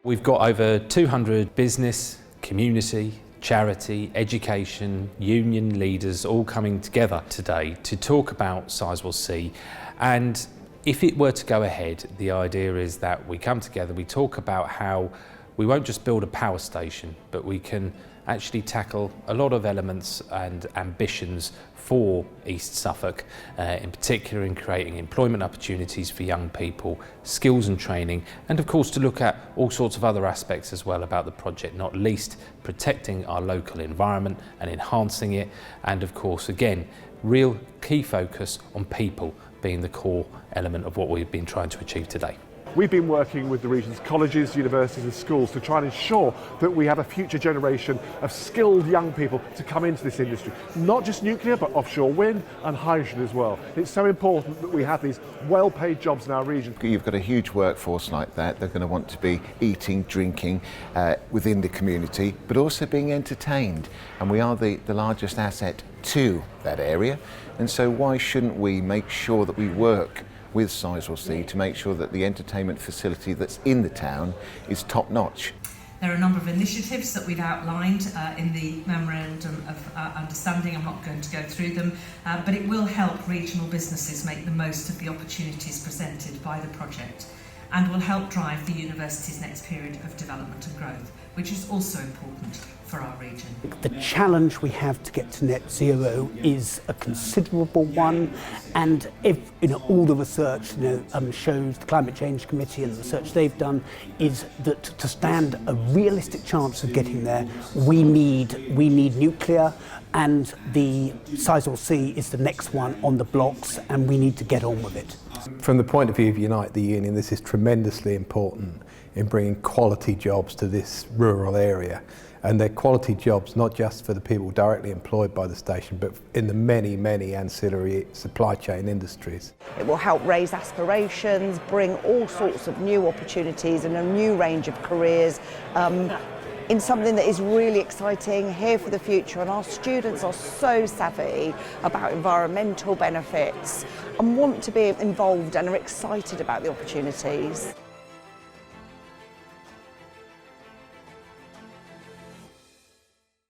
We've got over 200 business, community, charity, education, union leaders all coming together today to talk about Sizewell C. And if it were to go ahead, the idea is that we come together, we talk about how we won't just build a power station, but we can actually tackle a lot of elements and ambitions for East Suffolk, in particular in creating employment opportunities for young people, skills and training, and of course to look at all sorts of other aspects as well about the project, not least protecting our local environment and enhancing it, and of course again, real key focus on people being the core element of what we've been trying to achieve today. We've been working with the region's colleges, universities and schools to try and ensure that we have a future generation of skilled young people to come into this industry. Not just nuclear, but offshore wind and hydrogen as well. It's so important that we have these well-paid jobs in our region. You've got a huge workforce like that. They're going to want to be eating, drinking within the community, but also being entertained. And we are the largest asset to that area. And so why shouldn't we make sure that we work with Sizewell C to make sure that the entertainment facility that's in the town is top notch. There are a number of initiatives that we've outlined in the Memorandum of Understanding. I'm not going to go through them, but it will help regional businesses make the most of the opportunities presented by the project and will help drive the university's next period of development and growth, which is also important for our region. The challenge we have to get to net zero is a considerable one, and if all the research shows, the Climate Change Committee and the research they've done is that to stand a realistic chance of getting there, we need nuclear, and the Sizewell C is the next one on the blocks, and we need to get on with it. From the point of view of Unite the Union, this is tremendously important in bringing quality jobs to this rural area. And they're quality jobs not just for the people directly employed by the station, but in the many, many ancillary supply chain industries. It will help raise aspirations, bring all sorts of new opportunities and a new range of careers in something that is really exciting, here for the future, and our students are so savvy about environmental benefits and want to be involved and are excited about the opportunities.